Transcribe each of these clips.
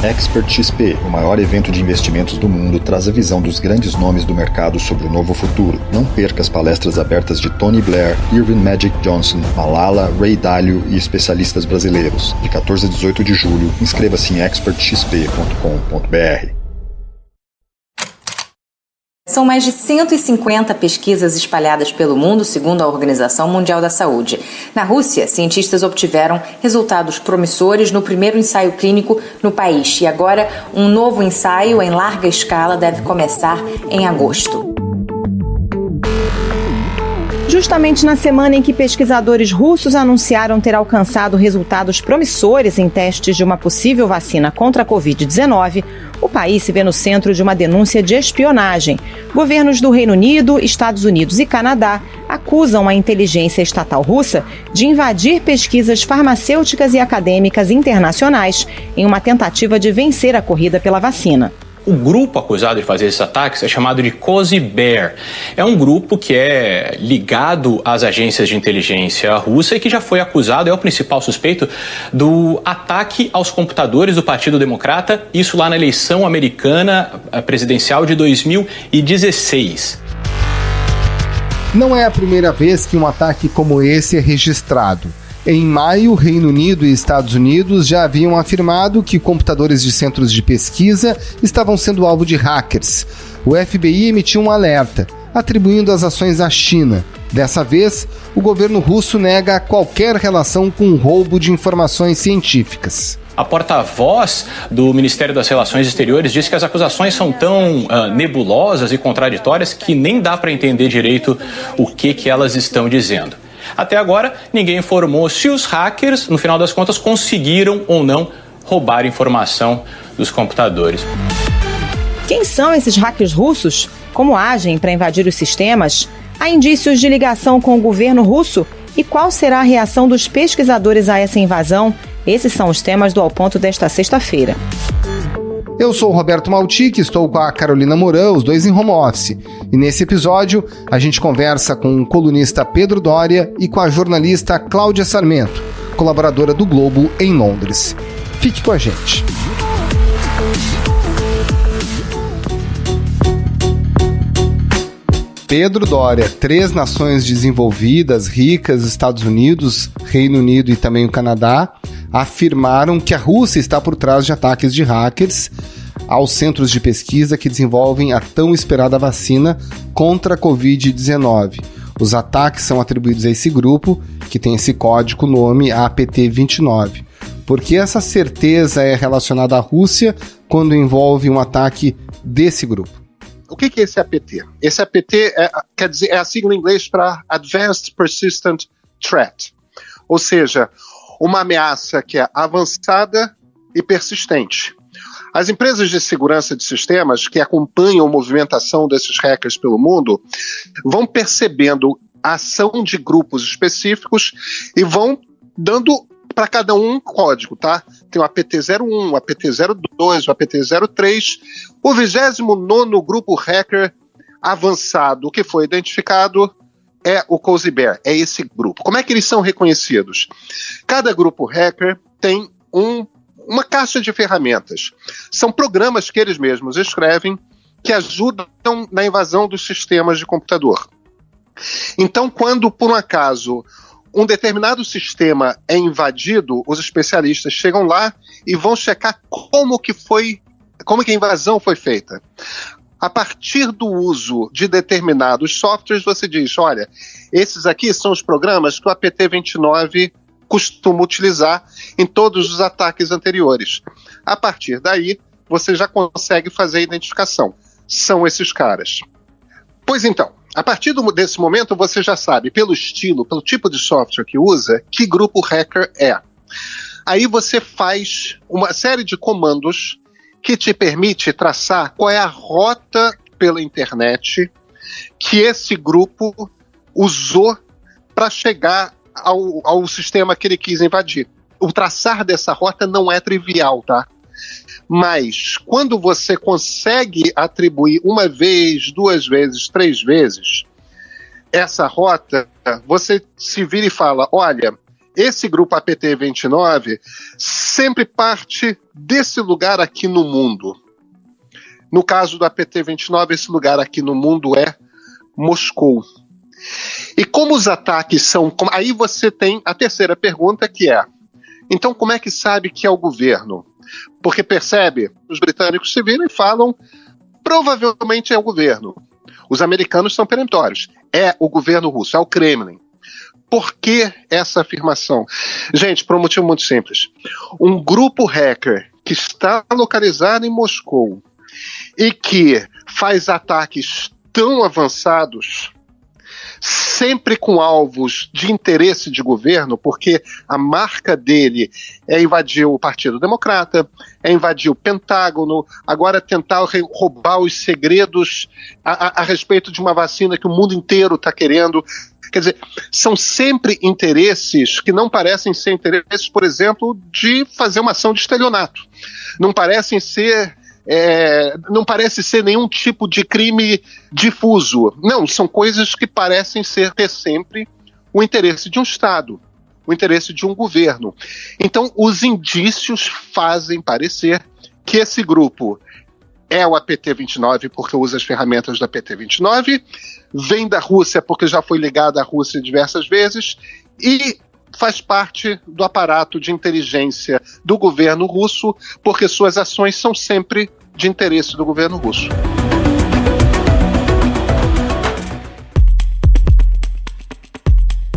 Expert XP, o maior evento de investimentos do mundo, traz a visão dos grandes nomes do mercado sobre o novo futuro. Não perca as palestras abertas de Tony Blair, Irving Magic Johnson, Malala, Ray Dalio e especialistas brasileiros. De 14 a 18 de julho, inscreva-se em expertxp.com.br. São mais de 150 pesquisas espalhadas pelo mundo, segundo a Organização Mundial da Saúde. Na Rússia, cientistas obtiveram resultados promissores no primeiro ensaio clínico no país. E agora, um novo ensaio em larga escala deve começar em agosto. Justamente na semana em que pesquisadores russos anunciaram ter alcançado resultados promissores em testes de uma possível vacina contra a Covid-19, o país se vê no centro de uma denúncia de espionagem. Governos do Reino Unido, Estados Unidos e Canadá acusam a inteligência estatal russa de invadir pesquisas farmacêuticas e acadêmicas internacionais em uma tentativa de vencer a corrida pela vacina. O grupo acusado de fazer esses ataques é chamado de Cozy Bear. É um grupo que é ligado às agências de inteligência russa e que já foi acusado, é o principal suspeito, do ataque aos computadores do Partido Democrata, isso lá na eleição americana presidencial de 2016. Não é a primeira vez que um ataque como esse é registrado. Em maio, Reino Unido e Estados Unidos já haviam afirmado que computadores de centros de pesquisa estavam sendo alvo de hackers. O FBI emitiu um alerta, atribuindo as ações à China. Dessa vez, o governo russo nega qualquer relação com o roubo de informações científicas. A porta-voz do Ministério das Relações Exteriores disse que as acusações são tão nebulosas e contraditórias que nem dá para entender direito o que elas estão dizendo. Até agora, ninguém informou se os hackers, no final das contas, conseguiram ou não roubar informação dos computadores. Quem são esses hackers russos? Como agem para invadir os sistemas? Há indícios de ligação com o governo russo? E qual será a reação dos pesquisadores a essa invasão? Esses são os temas do Ao Ponto desta sexta-feira. Eu sou o Roberto Maltic, estou com a Carolina Mourão, os dois em home office. E nesse episódio, a gente conversa com o colunista Pedro Doria e com a jornalista Cláudia Sarmento, colaboradora do Globo em Londres. Fique com a gente. Pedro Doria, 3 nações desenvolvidas, ricas, Estados Unidos, Reino Unido e também o Canadá, afirmaram que a Rússia está por trás de ataques de hackers aos centros de pesquisa que desenvolvem a tão esperada vacina contra a Covid-19. Os ataques são atribuídos a esse grupo, que tem esse código nome APT-29. Por que essa certeza é relacionada à Rússia quando envolve um ataque desse grupo? O que é esse APT? Esse APT quer dizer, é a sigla em inglês para Advanced Persistent Threat, ou seja, uma ameaça que é avançada e persistente. As empresas de segurança de sistemas que acompanham a movimentação desses hackers pelo mundo vão percebendo a ação de grupos específicos e vão dando para cada um código, tá? Tem o APT-01, o APT-02, o APT-03. O 29º grupo hacker avançado que foi identificado é o Cozy Bear, é esse grupo. Como é que eles são reconhecidos? Cada grupo hacker tem uma caixa de ferramentas. São programas que eles mesmos escrevem que ajudam na invasão dos sistemas de computador. Então, quando, por um acaso, um determinado sistema é invadido, os especialistas chegam lá e vão checar como que a invasão foi feita. A partir do uso de determinados softwares, você diz, olha, esses aqui são os programas que o APT-29 costuma utilizar em todos os ataques anteriores. A partir daí, você já consegue fazer a identificação. São esses caras. Pois então, a partir desse momento, você já sabe, pelo estilo, pelo tipo de software que usa, que grupo hacker é. Aí você faz uma série de comandos que te permite traçar qual é a rota pela internet que esse grupo usou para chegar ao sistema que ele quis invadir. O traçar dessa rota não é trivial, tá? Mas quando você consegue atribuir uma vez, 2 vezes, 3 vezes essa rota, você se vira e fala, olha, esse grupo APT-29 sempre parte desse lugar aqui no mundo. No caso do APT-29, esse lugar aqui no mundo é Moscou. E como os ataques são... Aí você tem a terceira pergunta, que é: então como é que sabe que é o governo? Porque percebe, os britânicos se viram e falam, provavelmente é o governo. Os americanos são peremptórios. É o governo russo, é o Kremlin. Por que essa afirmação? Gente, por um motivo muito simples. Um grupo hacker que está localizado em Moscou e que faz ataques tão avançados, sempre com alvos de interesse de governo, porque a marca dele é invadir o Partido Democrata, é invadir o Pentágono, agora tentar roubar os segredos a respeito de uma vacina que o mundo inteiro está querendo. Quer dizer, são sempre interesses que não parecem ser interesses, por exemplo, de fazer uma ação de estelionato. Não parecem ser... não parece ser nenhum tipo de crime difuso. Não, são coisas que parecem ter sempre o interesse de um Estado, o interesse de um governo. Então, os indícios fazem parecer que esse grupo é o APT-29 porque usa as ferramentas do APT-29, vem da Rússia porque já foi ligado à Rússia diversas vezes e faz parte do aparato de inteligência do governo russo, porque suas ações são sempre de interesse do governo russo.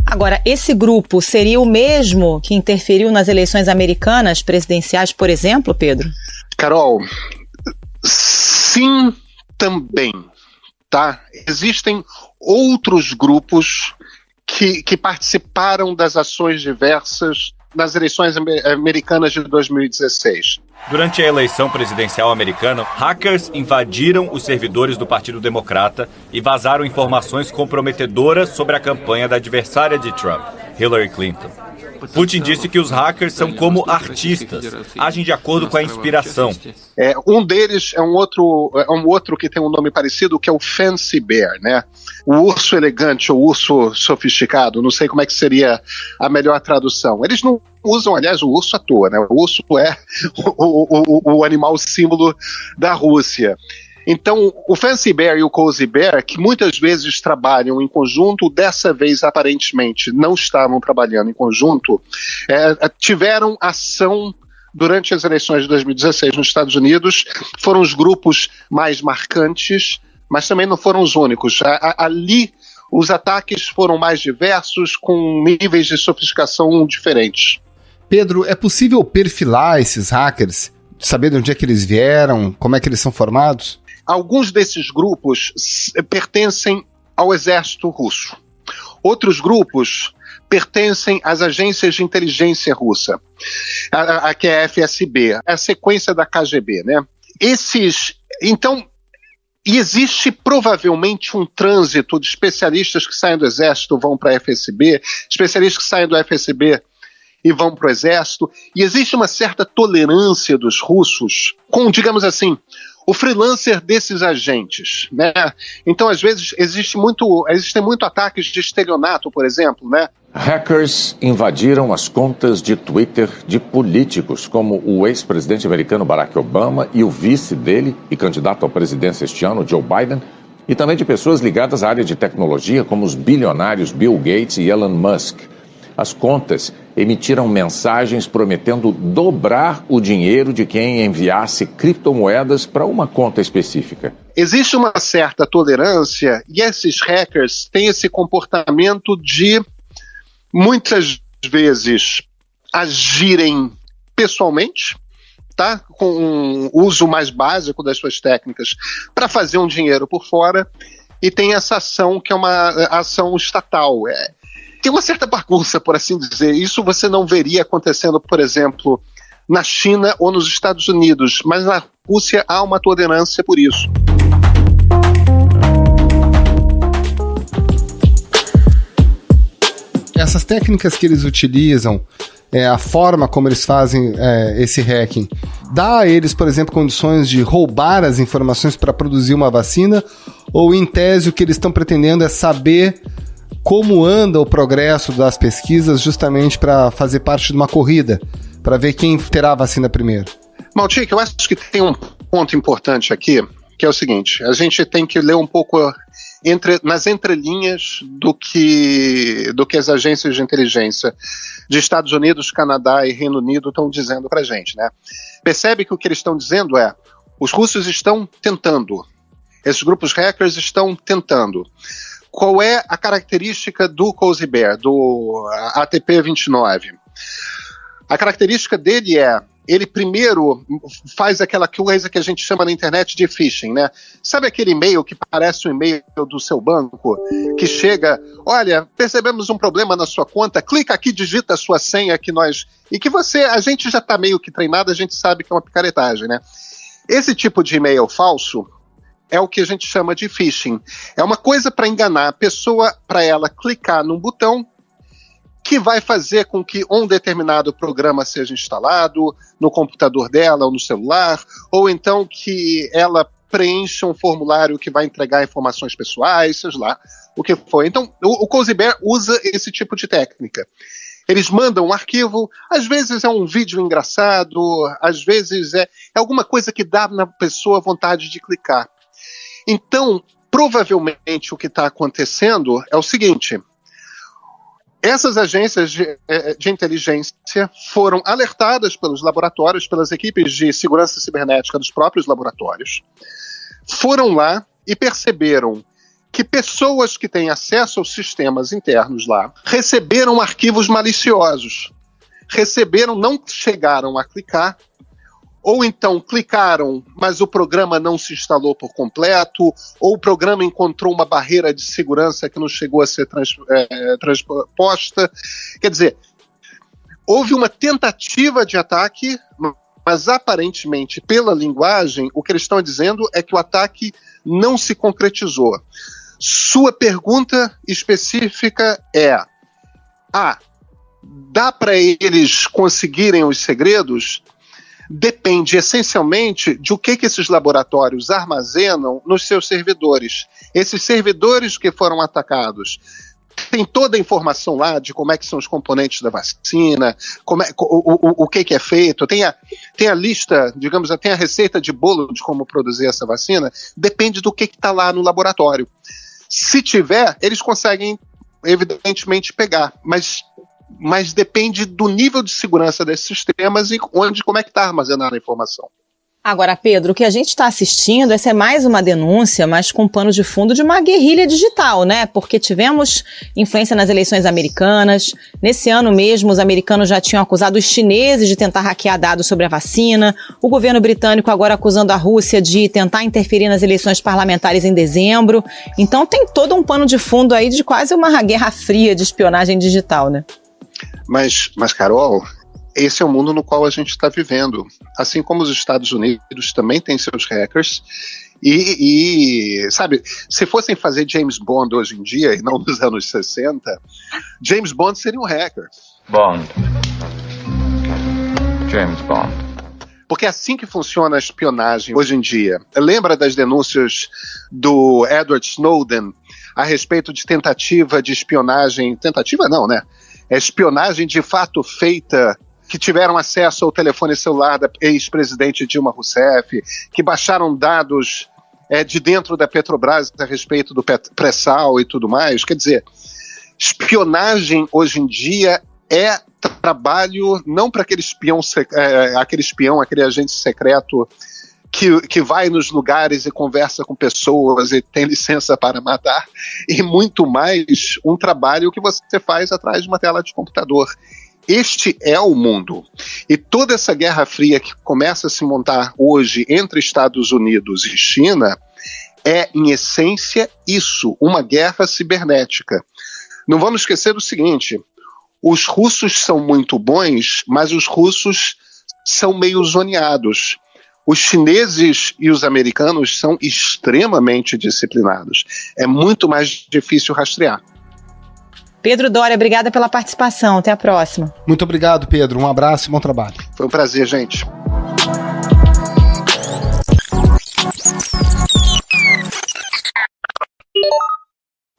Agora, esse grupo seria o mesmo que interferiu nas eleições americanas presidenciais, por exemplo, Pedro? Carol, sim, também, tá? Existem outros grupos que participaram das ações diversas nas eleições americanas de 2016. Durante a eleição presidencial americana, hackers invadiram os servidores do Partido Democrata e vazaram informações comprometedoras sobre a campanha da adversária de Trump, Hillary Clinton. Putin disse que os hackers são como artistas, agem de acordo com a inspiração. Um deles é um outro que tem um nome parecido, que é o Fancy Bear, né? O urso elegante ou urso sofisticado, não sei como é que seria a melhor tradução. Eles não usam, aliás, o urso à toa, né? O urso é o animal símbolo da Rússia. Então, o Fancy Bear e o Cozy Bear, que muitas vezes trabalham em conjunto, dessa vez, aparentemente, não estavam trabalhando em conjunto, tiveram ação durante as eleições de 2016 nos Estados Unidos, foram os grupos mais marcantes, mas também não foram os únicos. Ali, os ataques foram mais diversos, com níveis de sofisticação diferentes. Pedro, é possível perfilar esses hackers? Saber de onde é que eles vieram? Como é que eles são formados? Alguns desses grupos pertencem ao exército russo. Outros grupos pertencem às agências de inteligência russa, que é a FSB, a sequência da KGB, né? Então, existe provavelmente um trânsito de especialistas que saem do exército vão para a FSB, especialistas que saem do FSB e vão para o exército, e existe uma certa tolerância dos russos com, digamos assim, o freelancer desses agentes, né? Então, às vezes, existem muito ataques de estelionato, por exemplo, né? Hackers invadiram as contas de Twitter de políticos, como o ex-presidente americano Barack Obama e o vice dele e candidato à presidência este ano, Joe Biden, e também de pessoas ligadas à área de tecnologia, como os bilionários Bill Gates e Elon Musk. As contas emitiram mensagens prometendo dobrar o dinheiro de quem enviasse criptomoedas para uma conta específica. Existe uma certa tolerância e esses hackers têm esse comportamento de, muitas vezes, agirem pessoalmente, tá? Com um uso mais básico das suas técnicas para fazer um dinheiro por fora, e tem essa ação que é uma ação estatal. Tem uma certa bagunça, por assim dizer. Isso você não veria acontecendo, por exemplo, na China ou nos Estados Unidos, mas na Rússia há uma tolerância por isso. Essas técnicas que eles utilizam, a forma como eles fazem esse hacking, dá a eles, por exemplo, condições de roubar as informações para produzir uma vacina? Ou, em tese, o que eles estão pretendendo é saber como anda o progresso das pesquisas justamente para fazer parte de uma corrida, para ver quem terá a vacina primeiro? Maltic, eu acho que tem um ponto importante aqui, que é o seguinte: a gente tem que ler um pouco nas entrelinhas do que as agências de inteligência de Estados Unidos, Canadá e Reino Unido estão dizendo para a gente, né? Percebe que o que eles estão dizendo é: os russos estão tentando, esses grupos hackers estão tentando. Qual é a característica do Cozy Bear, do ATP-29? A característica dele é: ele primeiro faz aquela coisa que a gente chama na internet de phishing, né? Sabe aquele e-mail que parece um e-mail do seu banco, que chega, olha, percebemos um problema na sua conta, clica aqui, digita a sua senha que nós... E que a gente já está meio que treinado, a gente sabe que é uma picaretagem, né? Esse tipo de e-mail falso é o que a gente chama de phishing. É uma coisa para enganar a pessoa, para ela clicar num botão que vai fazer com que um determinado programa seja instalado no computador dela ou no celular, ou então que ela preencha um formulário que vai entregar informações pessoais, seja lá o que for. Então, o Cozy Bear usa esse tipo de técnica. Eles mandam um arquivo, às vezes é um vídeo engraçado, às vezes é alguma coisa que dá na pessoa vontade de clicar. Então, provavelmente o que está acontecendo é o seguinte: essas agências de inteligência foram alertadas pelos laboratórios, pelas equipes de segurança cibernética dos próprios laboratórios, foram lá e perceberam que pessoas que têm acesso aos sistemas internos lá receberam arquivos maliciosos, não chegaram a clicar, ou então clicaram, mas o programa não se instalou por completo, ou o programa encontrou uma barreira de segurança que não chegou a ser transposta. Quer dizer, houve uma tentativa de ataque, mas aparentemente, pela linguagem, o que eles estão dizendo é que o ataque não se concretizou. Sua pergunta específica é: dá para eles conseguirem os segredos? Depende essencialmente de o que esses laboratórios armazenam nos seus servidores. Esses servidores que foram atacados tem toda a informação lá de como é que são os componentes da vacina, o que é feito, tem a lista, digamos, tem a receita de bolo de como produzir essa vacina. Depende do que está lá no laboratório. Se tiver, eles conseguem, evidentemente, pegar, mas depende do nível de segurança desses sistemas e como é que está armazenada a informação. Agora, Pedro, o que a gente está assistindo, essa é mais uma denúncia, mas com pano de fundo de uma guerrilha digital, né? Porque tivemos influência nas eleições americanas. Nesse ano mesmo, os americanos já tinham acusado os chineses de tentar hackear dados sobre a vacina. O governo britânico agora acusando a Rússia de tentar interferir nas eleições parlamentares em dezembro. Então tem todo um pano de fundo aí de quase uma guerra fria de espionagem digital, né? Mas Carol, esse é o mundo no qual a gente está vivendo. Assim como os Estados Unidos também têm seus hackers. E sabe, se fossem fazer James Bond hoje em dia, e não nos anos 60, James Bond seria um hacker. Bond. James Bond. Porque é assim que funciona a espionagem hoje em dia. Lembra das denúncias do Edward Snowden a respeito de tentativa de espionagem? Tentativa não, né? É espionagem de fato feita, que tiveram acesso ao telefone celular da ex-presidente Dilma Rousseff, que baixaram dados de dentro da Petrobras a respeito do pré-sal e tudo mais. Quer dizer, espionagem hoje em dia é trabalho não para aquele agente secreto que vai nos lugares e conversa com pessoas e tem licença para matar, e muito mais um trabalho que você faz atrás de uma tela de computador. Este é o mundo. E toda essa guerra fria que começa a se montar hoje entre Estados Unidos e China é, em essência, isso, uma guerra cibernética. Não vamos esquecer do seguinte: os russos são muito bons, mas os russos são meio zoneados. Os chineses e os americanos são extremamente disciplinados. É muito mais difícil rastrear. Pedro Doria, obrigada pela participação. Até a próxima. Muito obrigado, Pedro. Um abraço e bom trabalho. Foi um prazer, gente.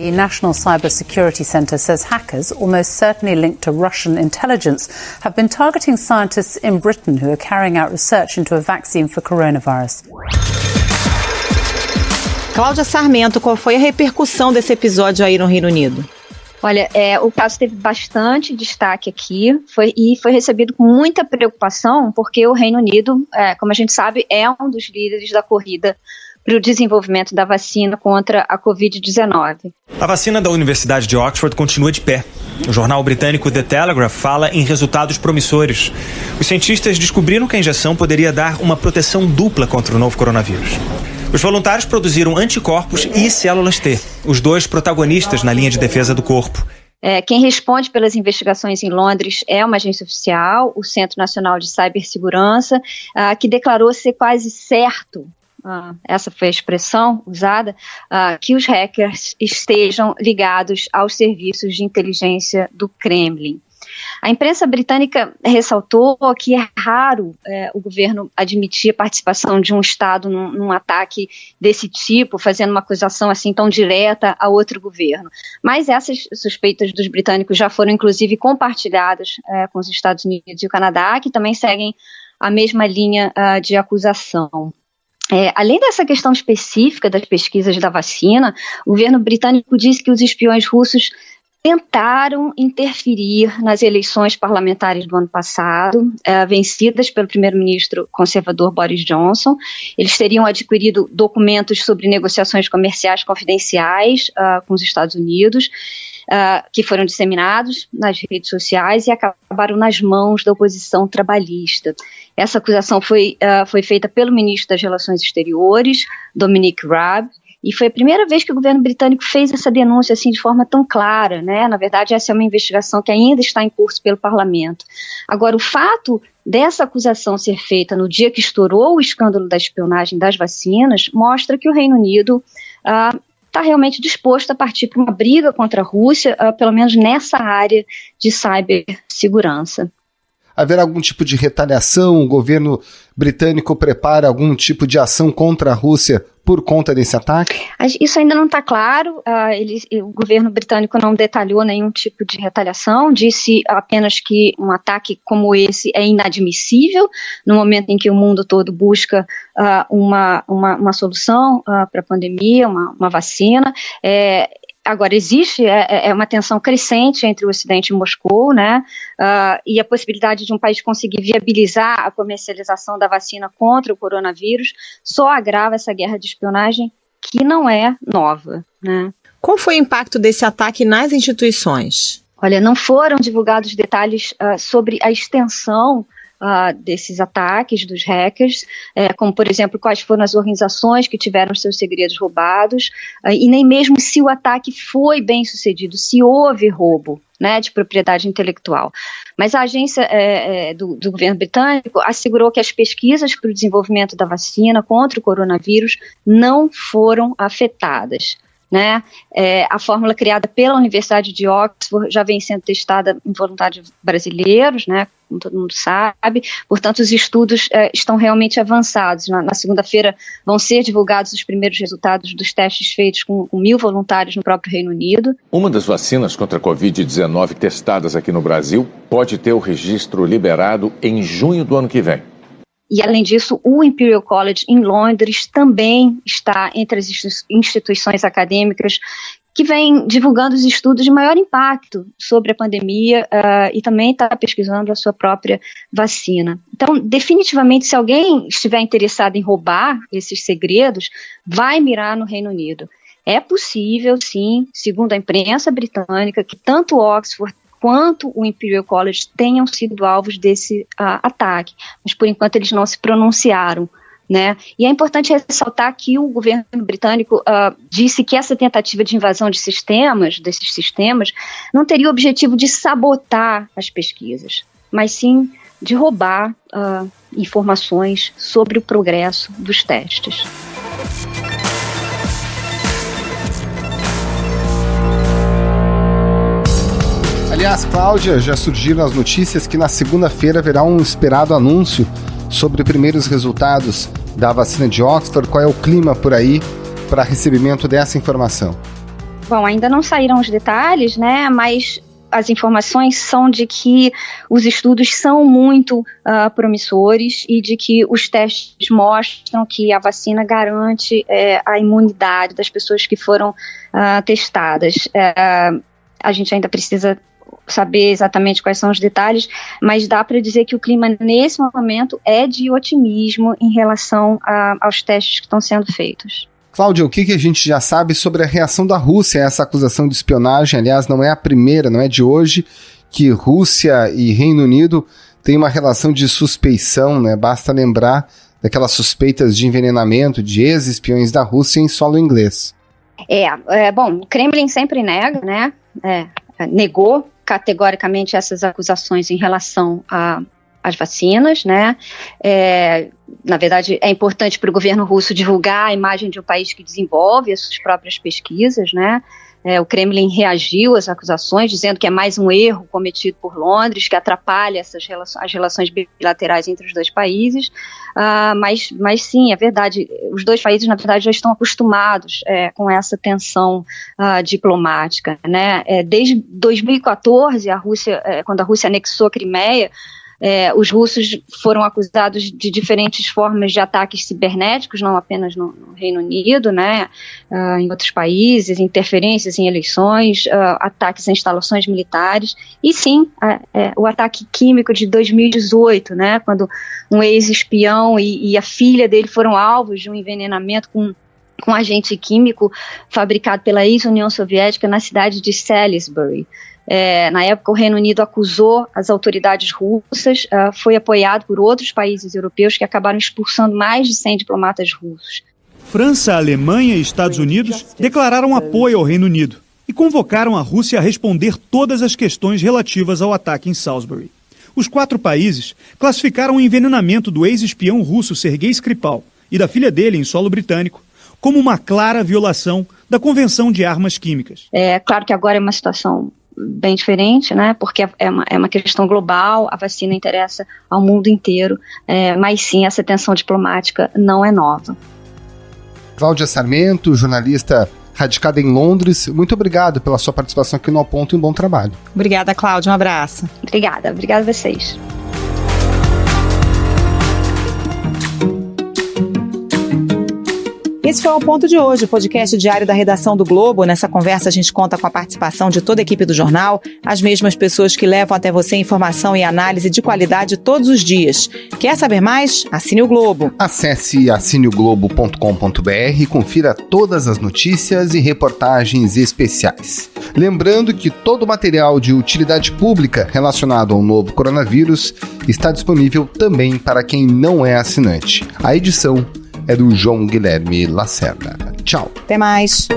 The National Cybersecurity Center says hackers, almost certainly linked to Russian intelligence, have been targeting scientists in Britain who are carrying out research into a vaccine for coronavirus. Cláudia Sarmento, qual foi a repercussão desse episódio aí no Reino Unido? Olha, o caso teve bastante destaque aqui e foi recebido com muita preocupação, porque o Reino Unido, como a gente sabe, é um dos líderes da corrida para o desenvolvimento da vacina contra a Covid-19. A vacina da Universidade de Oxford continua de pé. O jornal britânico The Telegraph fala em resultados promissores. Os cientistas descobriram que a injeção poderia dar uma proteção dupla contra o novo coronavírus. Os voluntários produziram anticorpos e células T, os dois protagonistas na linha de defesa do corpo. Quem responde pelas investigações em Londres é uma agência oficial, o Centro Nacional de Cibersegurança, que declarou ser quase certo, essa foi a expressão usada, que os hackers estejam ligados aos serviços de inteligência do Kremlin. A imprensa britânica ressaltou que é raro o governo admitir a participação de um Estado num ataque desse tipo, fazendo uma acusação assim tão direta a outro governo. Mas essas suspeitas dos britânicos já foram inclusive compartilhadas com os Estados Unidos e o Canadá, que também seguem a mesma linha de acusação. Além dessa questão específica das pesquisas da vacina, o governo britânico disse que os espiões russos tentaram interferir nas eleições parlamentares do ano passado, vencidas pelo primeiro-ministro conservador Boris Johnson. Eles teriam adquirido documentos sobre negociações comerciais confidenciais com os Estados Unidos, que foram disseminados nas redes sociais e acabaram nas mãos da oposição trabalhista. Essa acusação foi feita pelo ministro das Relações Exteriores, Dominic Raab, e foi a primeira vez que o governo britânico fez essa denúncia assim de forma tão clara, né? Na verdade, essa é uma investigação que ainda está em curso pelo parlamento. Agora, o fato dessa acusação ser feita no dia que estourou o escândalo da espionagem das vacinas mostra que o Reino Unido está realmente disposto a partir para uma briga contra a Rússia, pelo menos nessa área de cibersegurança. Haverá algum tipo de retaliação? O governo britânico prepara algum tipo de ação contra a Rússia por conta desse ataque? Isso ainda não está claro. O governo britânico não detalhou nenhum tipo de retaliação, disse apenas que um ataque como esse é inadmissível no momento em que o mundo todo busca uma solução para a pandemia, uma vacina. Agora, existe uma tensão crescente entre o Ocidente e Moscou, né? E a possibilidade de um país conseguir viabilizar a comercialização da vacina contra o coronavírus só agrava essa guerra de espionagem que não é nova, né? Qual foi o impacto desse ataque nas instituições? Olha, não foram divulgados detalhes sobre a extensão desses ataques dos hackers, como, por exemplo, quais foram as organizações que tiveram seus segredos roubados, e nem mesmo se o ataque foi bem sucedido, se houve roubo, né, de propriedade intelectual. Mas a agência do governo britânico assegurou que as pesquisas para o desenvolvimento da vacina contra o coronavírus não foram afetadas. Né? A fórmula criada pela Universidade de Oxford já vem sendo testada em voluntários brasileiros, né? Como todo mundo sabe, portanto os estudos estão realmente avançados. Na segunda-feira vão ser divulgados os primeiros resultados dos testes feitos com 1.000 voluntários no próprio Reino Unido. Uma das vacinas contra a Covid-19 testadas aqui no Brasil pode ter o registro liberado em junho do ano que vem. E, além disso, o Imperial College em Londres também está entre as instituições acadêmicas que vem divulgando os estudos de maior impacto sobre a pandemia e também está pesquisando a sua própria vacina. Então, definitivamente, se alguém estiver interessado em roubar esses segredos, vai mirar no Reino Unido. É possível, sim, segundo a imprensa britânica, que tanto Oxford quanto o Imperial College tenham sido alvos desse ataque, mas por enquanto eles não se pronunciaram, né? E é importante ressaltar que o governo britânico disse que essa tentativa de invasão desses sistemas, não teria o objetivo de sabotar as pesquisas, mas sim de roubar informações sobre o progresso dos testes. Aliás, Cláudia, já surgiram as notícias que na segunda-feira haverá um esperado anúncio sobre primeiros resultados da vacina de Oxford. Qual é o clima por aí para recebimento dessa informação? Bom, ainda não saíram os detalhes, né? Mas as informações são de que os estudos são muito promissores e de que os testes mostram que a vacina garante a imunidade das pessoas que foram testadas. A gente ainda precisa saber exatamente quais são os detalhes, mas dá para dizer que o clima nesse momento é de otimismo em relação aos testes que estão sendo feitos. Cláudia, o que a gente já sabe sobre a reação da Rússia a essa acusação de espionagem? Aliás, não é a primeira, não é de hoje, que Rússia e Reino Unido têm uma relação de suspeição, né? Basta lembrar daquelas suspeitas de envenenamento de ex-espiões da Rússia em solo inglês. Bom, o Kremlin sempre nega, né? Negou categoricamente essas acusações em relação às vacinas, né? Na verdade, é importante para o governo russo divulgar a imagem de um país que desenvolve as suas próprias pesquisas, né? O Kremlin reagiu às acusações, dizendo que é mais um erro cometido por Londres, que atrapalha as relações bilaterais entre os dois países, mas sim, é verdade, os dois países, na verdade, já estão acostumados com essa tensão diplomática, né? Desde 2014, quando a Rússia anexou a Crimeia, os russos foram acusados de diferentes formas de ataques cibernéticos, não apenas no Reino Unido, né, em outros países, interferências em eleições, ataques a instalações militares, e sim, o ataque químico de 2018, né, quando um ex-espião e a filha dele foram alvos de um envenenamento com agente químico fabricado pela ex-União Soviética na cidade de Salisbury. Na época, o Reino Unido acusou as autoridades russas, foi apoiado por outros países europeus que acabaram expulsando mais de 100 diplomatas russos. França, Alemanha e Estados Unidos declararam apoio ao Reino Unido e convocaram a Rússia a responder todas as questões relativas ao ataque em Salisbury. Os 4 países classificaram o envenenamento do ex-espião russo Sergei Skripal e da filha dele em solo britânico como uma clara violação da Convenção de Armas Químicas. Claro que agora é uma situação bem diferente, né? Porque é uma questão global, a vacina interessa ao mundo inteiro, mas sim, essa tensão diplomática não é nova. Cláudia Sarmento, jornalista radicada em Londres, muito obrigado pela sua participação aqui no Ao Ponto e um bom trabalho. Obrigada, Cláudia, um abraço. Obrigada a vocês. Esse foi o Ponto de hoje, o podcast diário da redação do Globo. Nessa conversa a gente conta com a participação de toda a equipe do jornal, as mesmas pessoas que levam até você informação e análise de qualidade todos os dias. Quer saber mais? Assine o Globo. Acesse assineoglobo.com.br e confira todas as notícias e reportagens especiais. Lembrando que todo o material de utilidade pública relacionado ao novo coronavírus está disponível também para quem não é assinante. A edição é do João Guilherme Lacerda. Tchau. Até mais.